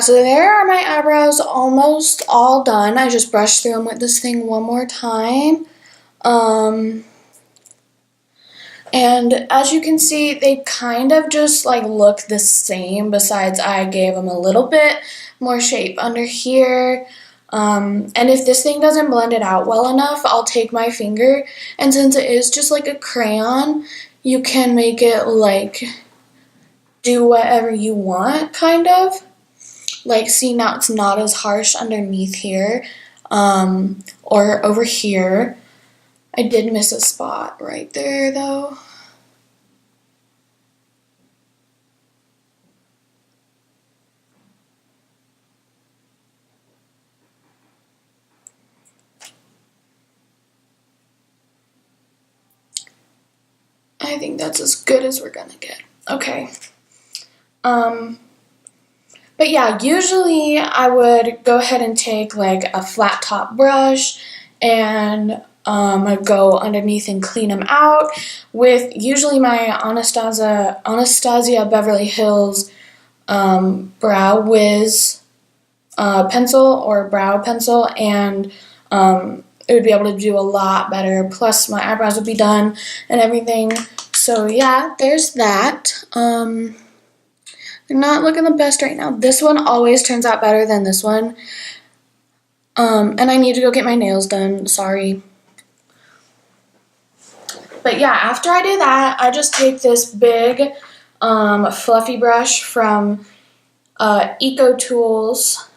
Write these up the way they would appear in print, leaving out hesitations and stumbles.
So there are my eyebrows almost all done. I just brushed through them with this thing one more time. And as you can see, they kind of just like look the same, besides I gave them a little bit more shape under here. And if this thing doesn't blend it out well enough, I'll take my finger, and since it is just like a crayon, you can make it like do whatever you want, kind of. Like, see, now it's not as harsh underneath here, or over here. I did miss a spot right there, though. I think that's as good as we're gonna get. Okay. But yeah, usually I would go ahead and take like a flat top brush and I'd go underneath and clean them out with usually my Anastasia Beverly Hills Brow Wiz pencil or brow pencil, and it would be able to do a lot better. Plus my eyebrows would be done and everything. So yeah, there's that. They're not looking the best right now. This one always turns out better than this one. And I need to go get my nails done, sorry. But yeah, after I do that, I just take this big fluffy brush from Eco Tools.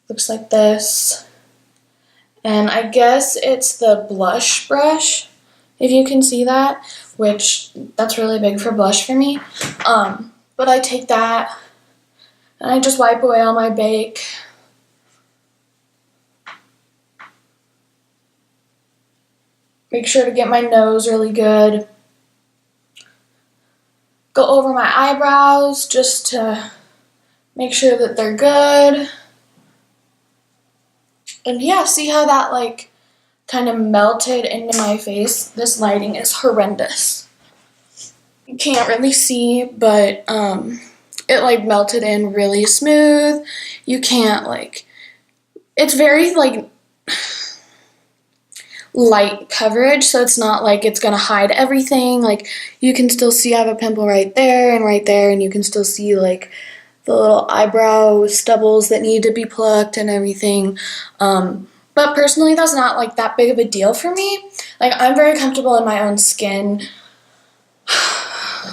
Looks like this. And I guess it's the blush brush, if you can see that, which that's really big for blush for me. But I take that and I just wipe away all my bake. Make sure to get my nose really good. Go over my eyebrows just to make sure that they're good. And yeah, see how that like kind of melted into my face? This lighting is horrendous. You can't really see, but it like melted in really smooth. You can't like, it's very like light coverage, so it's not like it's gonna hide everything. Like, you can still see I have a pimple right there, and you can still see like the little eyebrow stubbles that need to be plucked and everything. But personally, that's not like that big of a deal for me. Like, I'm very comfortable in my own skin,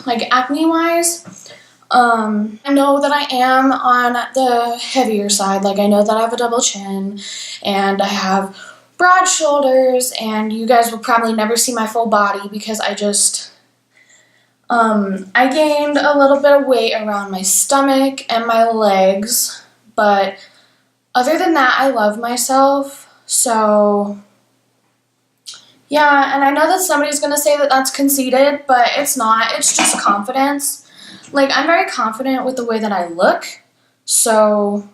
like acne wise. I know that I am on the heavier side. Like, I know that I have a double chin and I have broad shoulders, and you guys will probably never see my full body because I just I gained a little bit of weight around my stomach and my legs, but other than that, I love myself. So yeah, and I know that somebody's gonna say that that's conceited, but it's not. It's just confidence. Like, I'm very confident with the way that I look. So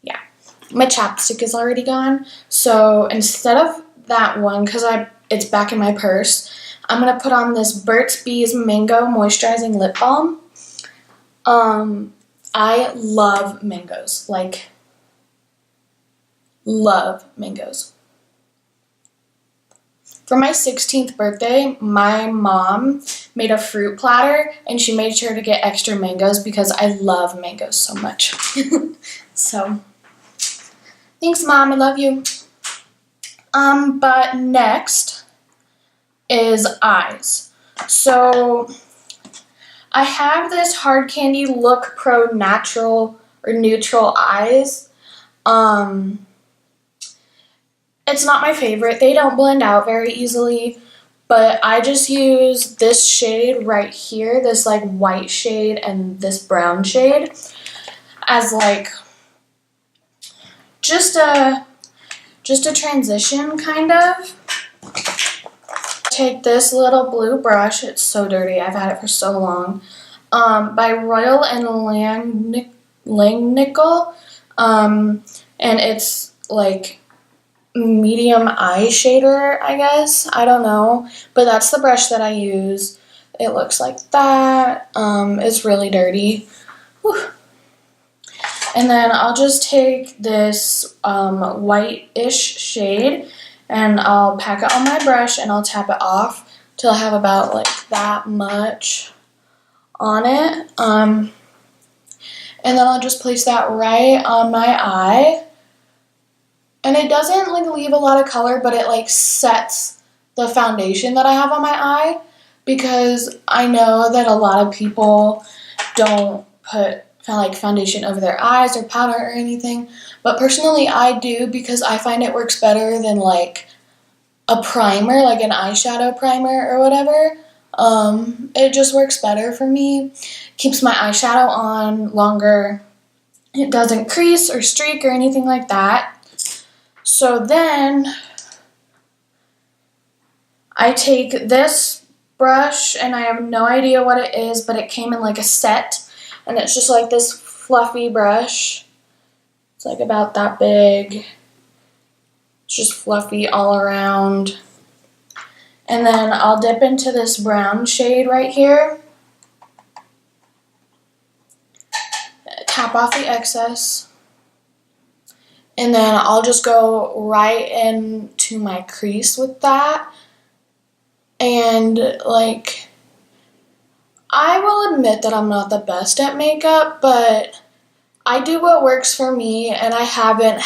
yeah, my chapstick is already gone. So instead of that one, because it's back in my purse, I'm gonna put on this Burt's Bees Mango Moisturizing Lip Balm. I love mangoes. Like, love mangoes. For my 16th birthday, my mom made a fruit platter, and she made sure to get extra mangoes because I love mangoes so much. So, thanks, Mom. I love you. But next is eyes. So, I have this Hard Candy Look Pro Natural or Neutral Eyes. It's not my favorite. They don't blend out very easily, but I just use this shade right here, this like white shade and this brown shade, as like just a transition, kind of. Take this little blue brush. It's so dirty. I've had it for so long. By Royal and Langnickel, and it's like medium eye shader, I guess. I don't know, but that's the brush that I use. It looks like that. It's really dirty. Whew. And then I'll just take this white-ish shade and I'll pack it on my brush and I'll tap it off till I have about like that much on it. And then I'll just place that right on my eye. And it doesn't like leave a lot of color, but it like sets the foundation that I have on my eye, because I know that a lot of people don't put like foundation over their eyes or powder or anything, but personally I do, because I find it works better than like a primer, like an eyeshadow primer or whatever. It just works better for me, keeps my eyeshadow on longer, it doesn't crease or streak or anything like that. So then I take this brush, and I have no idea what it is, but it came in like a set, and it's just like this fluffy brush. It's like about that big. It's just fluffy all around. And then I'll dip into this brown shade right here. Tap off the excess. And then I'll just go right into my crease with that. And like, I will admit that I'm not the best at makeup, but I do what works for me, and I haven't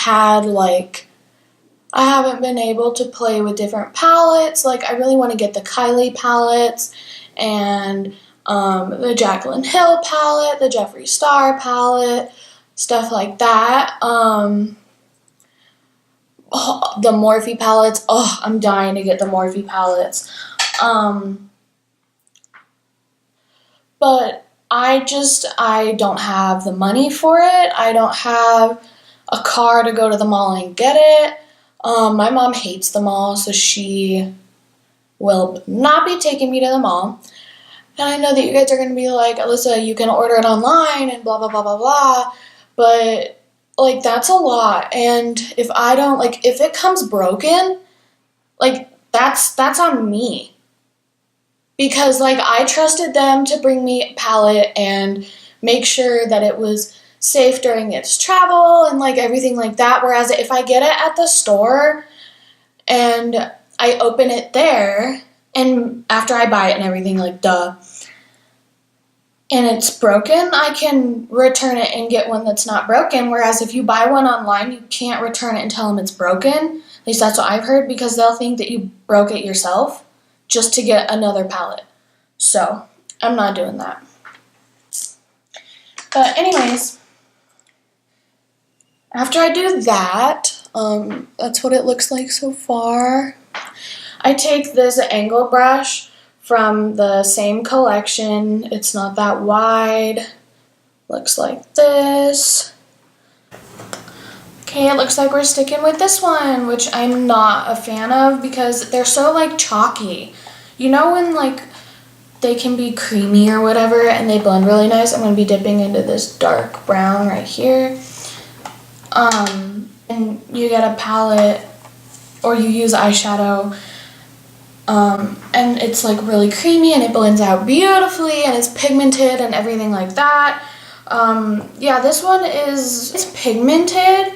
been able to play with different palettes. Like, I really want to get the Kylie palettes and the Jaclyn Hill palette, the Jeffree Star palette, stuff like that. The Morphe palettes. Oh, I'm dying to get the Morphe palettes. But I don't have the money for it. I don't have a car to go to the mall and get it. My mom hates the mall, so she will not be taking me to the mall. And I know that you guys are going to be like, Alyssa, you can order it online and blah, blah, blah, blah, blah. But like, that's a lot. And if it comes broken, like, that's on me. Because like, I trusted them to bring me a palette and make sure that it was safe during its travel and like everything like that. Whereas if I get it at the store and I open it there, and after I buy it and everything, like, duh, and it's broken, I can return it and get one that's not broken. Whereas if you buy one online, you can't return it and tell them it's broken. At least that's what I've heard, because they'll think that you broke it yourself just to get another palette. So I'm not doing that. But anyways, after I do that, that's what it looks like so far. I take this angle brush from the same collection. It's not that wide. Looks like this. Okay, it looks like we're sticking with this one, which I'm not a fan of because they're so like chalky. You know when like they can be creamy or whatever and they blend really nice? I'm going to be dipping into this dark brown right here. And you get a palette or you use eyeshadow, and it's like really creamy and it blends out beautifully and it's pigmented and everything like that. Yeah, this one it's pigmented,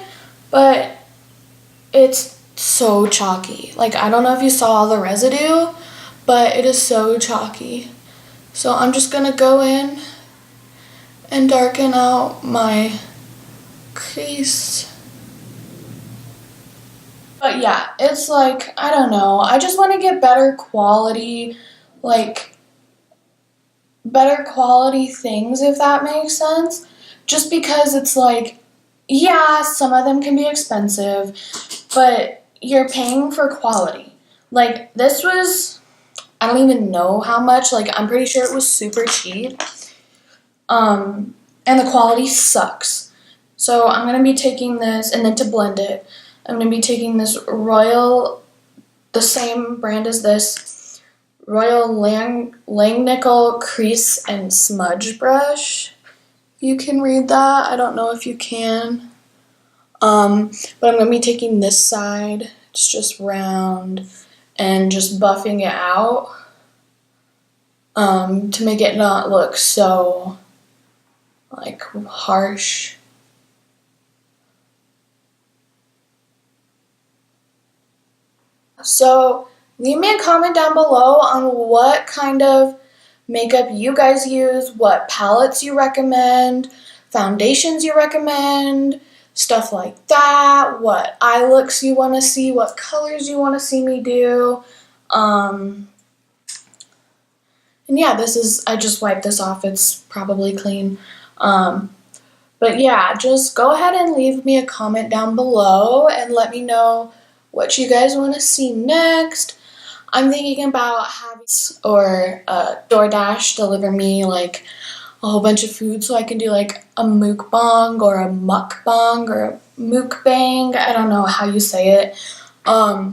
but it's so chalky. Like, I don't know if you saw all the residue, but it is so chalky. So I'm just gonna go in and darken out my crease. But yeah, it's like, I don't know, I just want to get better quality things, if that makes sense. Just because it's like, yeah, some of them can be expensive, but you're paying for quality. Like, this was, I don't even know how much, like, I'm pretty sure it was super cheap. And the quality sucks. So I'm going to be taking this, and then to blend it, I'm going to be taking this Royal, the same brand as this, Royal Langnickel Crease and Smudge Brush. You can read that. I don't know if you can. But I'm going to be taking this side. It's just round. And just buffing it out. To make it not look so, like, harsh. so leave me a comment down below on what kind of makeup you guys use, what palettes you recommend, foundations you recommend, stuff like that, what eye looks you want to see, what colors you want to see me do. And yeah, I just wiped this off, it's probably clean. But yeah, just go ahead and leave me a comment down below and let me know what you guys want to see next. I'm thinking about having or DoorDash deliver me like a whole bunch of food so I can do like a mukbang or a mukbang or a mukbang. I don't know how you say it. But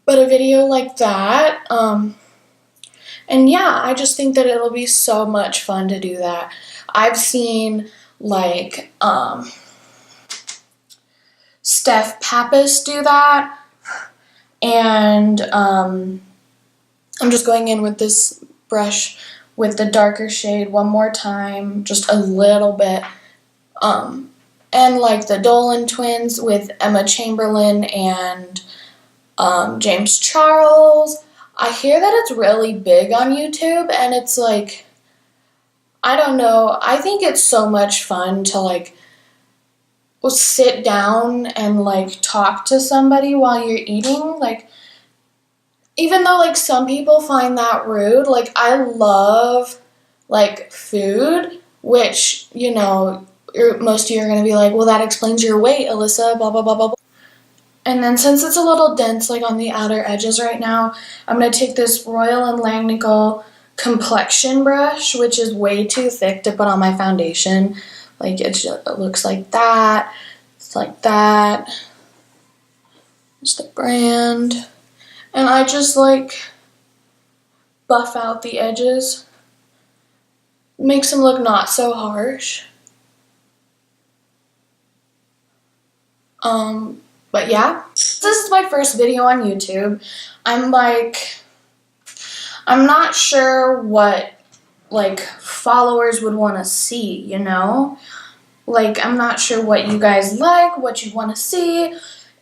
a video like that. And yeah, I just think that it'll be so much fun to do that. I've seen like Steph Pappas do that, and I'm just going in with this brush with the darker shade one more time, just a little bit, and like the Dolan twins with Emma Chamberlain and James Charles. I hear that it's really big on YouTube, and it's like, I don't know, I think it's so much fun to like sit down and like talk to somebody while you're eating. Like, even though like some people find that rude, like I love like food, which, you know, most of you are going to be like, well, that explains your weight, Alyssa, blah, blah, blah, blah, blah. And then since it's a little dense like on the outer edges right now, I'm going to take this Royal & Langnickel complexion brush, which is way too thick to put on my foundation. Like it looks like that. It's like that. It's the brand. And I just like buff out the edges. Makes them look not so harsh. But yeah, this is my first video on YouTube. I'm not sure what like followers would want to see, you know? Like, I'm not sure what you guys like, what you want to see,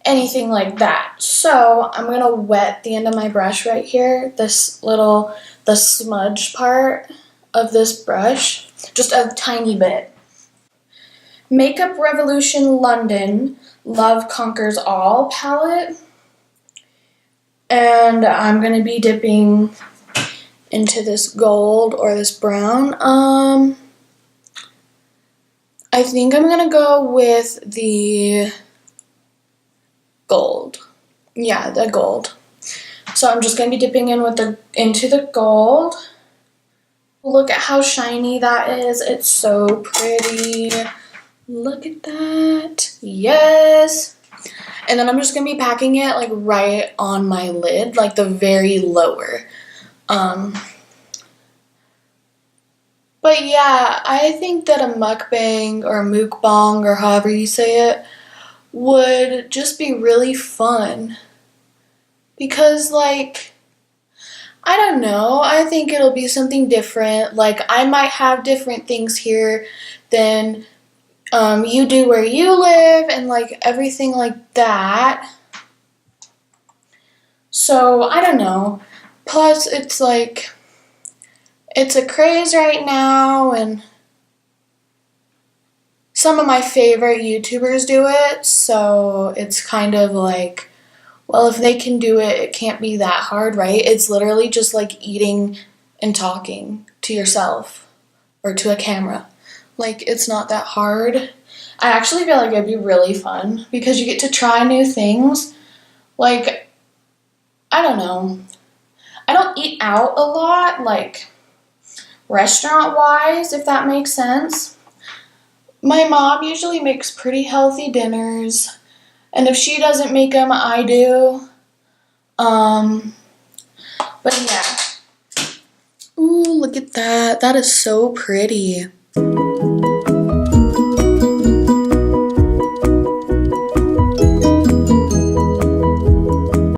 anything like that. So I'm gonna wet the end of my brush right here, the smudge part of this brush, just a tiny bit. Makeup Revolution London Love Conquers All palette, and I'm gonna be dipping into this gold or this brown. I think I'm gonna go with the gold. Yeah, the gold. So I'm just gonna be dipping into the gold. Look at how shiny that is. It's so pretty. Look at that. Yes. And then I'm just gonna be packing it like right on my lid, like the very lower. But yeah, I think that a mukbang or a mukbang or however you say it would just be really fun. Because like, I don't know, I think it'll be something different. Like, I might have different things here than you do where you live and like everything like that. So, I don't know. Plus, it's like, it's a craze right now, and some of my favorite YouTubers do it, so it's kind of like, well, if they can do it, it can't be that hard, right? It's literally just like eating and talking to yourself or to a camera. Like, it's not that hard. I actually feel like it'd be really fun because you get to try new things. Like, I don't know. I don't eat out a lot, like, restaurant-wise, if that makes sense. My mom usually makes pretty healthy dinners, and if she doesn't make them, I do. But yeah. Ooh, look at that. That is so pretty.